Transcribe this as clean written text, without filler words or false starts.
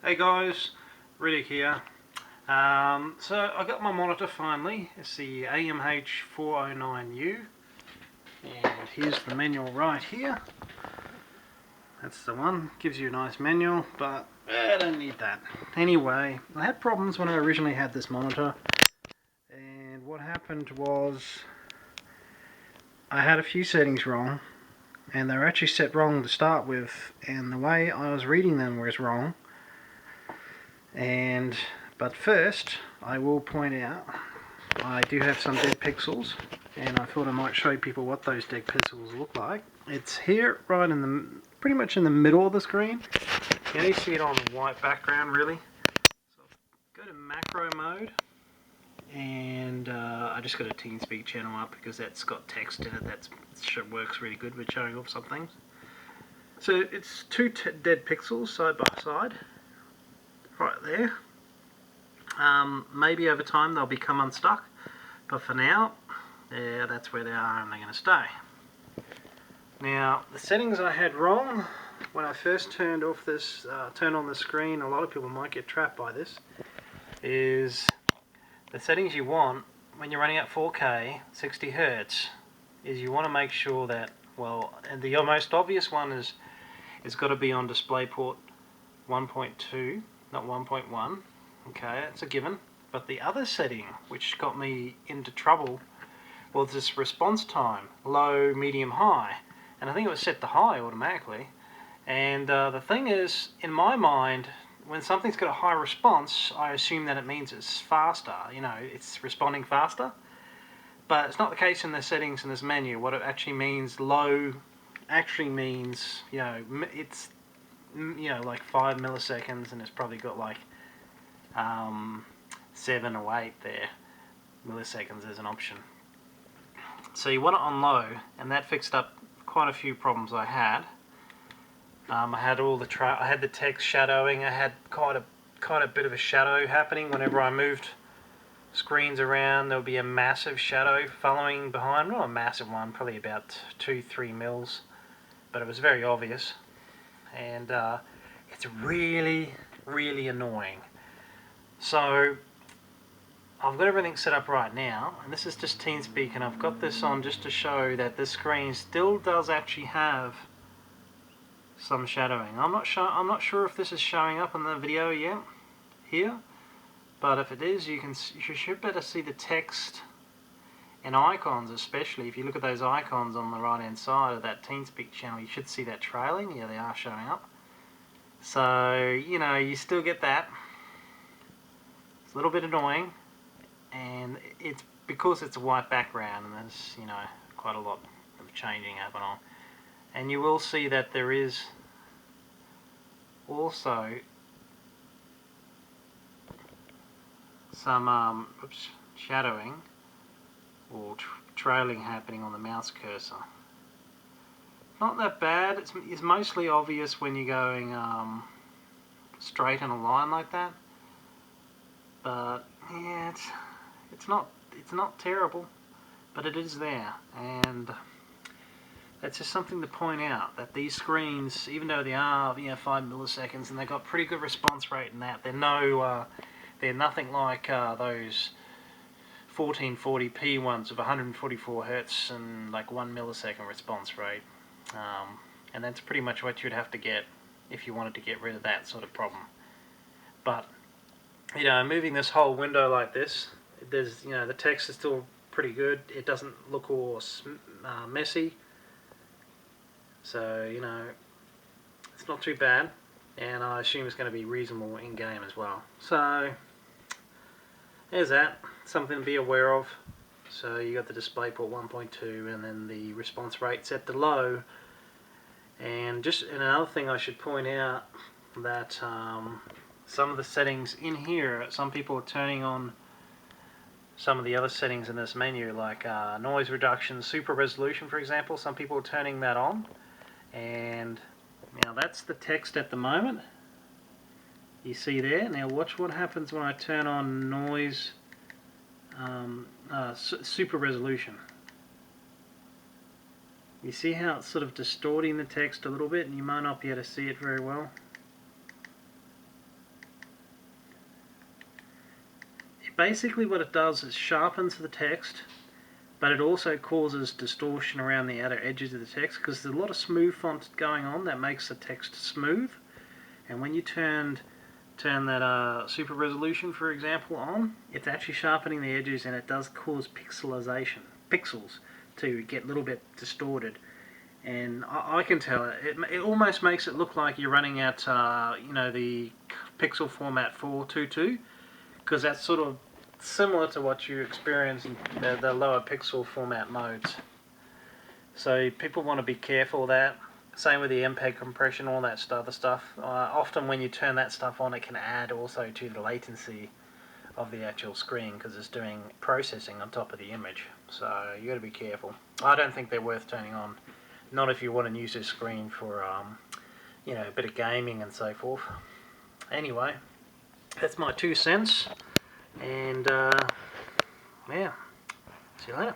Hey guys, Riddick here. So I got my monitor finally. It's the AMH A409U, and here's the manual right here. That's the one. Gives you a nice manual, but I don't need that. Anyway, I had problems when I originally had this monitor, and what happened was I had a few settings wrong, and they were actually set wrong to start with, and the way I was reading them was wrong. But first, I will point out I do have some dead pixels, and I thought I might show people what those dead pixels look like. It's here, right in the, pretty much in the middle of the screen. You only see it on the white background, really. So go to macro mode, and I just got a TeamSpeak channel up because that's got text in it. That works really good with showing off some things. So it's two dead pixels side by side, right there. Maybe over time they'll become unstuck, but for now, yeah, that's where they are and they're going to stay. Now, the settings I had wrong when I first turned on the screen, a lot of people might get trapped by this, is the settings you want when you're running at 4K, 60 Hz, is you want to make sure that, well, and the most obvious one is it's got to be on DisplayPort 1.2, not 1.1. Okay, that's a given. But the other setting, which got me into trouble, was this response time, low, medium, high. And I think it was set to high automatically. And the thing is, in my mind, when something's got a high response, I assume that it means it's faster. You know, it's responding faster. But it's not the case in the settings in this menu. What it actually means, low, actually means, it's, like 5 milliseconds, and it's probably got like 7 or 8 there milliseconds as an option. So you want it on low, and that fixed up quite a few problems I had. I had I had the text shadowing. I had quite a bit of a shadow happening whenever I moved screens around. There would be a massive shadow following behind. Not a massive one, probably about 2-3 mils, but it was very obvious, and it's really annoying. So I've got everything set up right now, and this is just TeamSpeak, and I've got this on just to show that this screen still does actually have some shadowing. I'm not sure if this is showing up in the video yet here, but if it is, you should better see the text and icons, especially if you look at those icons on the right hand side of that TeamSpeak channel. You should see that trailing. Yeah, they are showing up. So you still get that. It's a little bit annoying, and it's because it's a white background, and there's quite a lot of changing happening on. And you will see that there is also some shadowing or trailing happening on the mouse cursor. Not that bad. It's mostly obvious when you're going straight in a line like that. But yeah, it's not terrible, but it is there, and that's just something to point out, that these screens, even though they are 5 milliseconds and they've got pretty good response rate in that, they're nothing like those 1440p ones of 144 Hz and like 1 millisecond response rate, and that's pretty much what you'd have to get if you wanted to get rid of that sort of problem. But moving this whole window like this, there's the text is still pretty good. It doesn't look all messy, so it's not too bad, and I assume it's going to be reasonable in game as well. So there's that, something to be aware of. So you got the DisplayPort 1.2, and then the response rate set to low. And another thing I should point out, that some of the settings in here, some people are turning on some of the other settings in this menu, like noise reduction, super resolution, for example. Some people are turning that on, and now that's the text at the moment. You see there. Now watch what happens when I turn on noise, super resolution. You see how it's sort of distorting the text a little bit, and you might not be able to see it very well. basically what it does is sharpens the text, but it also causes distortion around the outer edges of the text because there's a lot of smooth font going on that makes the text smooth. And when you turn that super resolution, for example, on, it's actually sharpening the edges, and it does cause pixels to get a little bit distorted. And I can tell it almost makes it look like you're running at the pixel format 422, because that's sort of similar to what you experience in the lower pixel format modes. So people want to be careful of that. Same with the MPEG compression, all that other stuff. Often when you turn that stuff on, it can add also to the latency of the actual screen because it's doing processing on top of the image. So you got to be careful. I don't think they're worth turning on. Not if you want to use this screen for a bit of gaming and so forth. Anyway, that's my 2 cents. And yeah, see you later.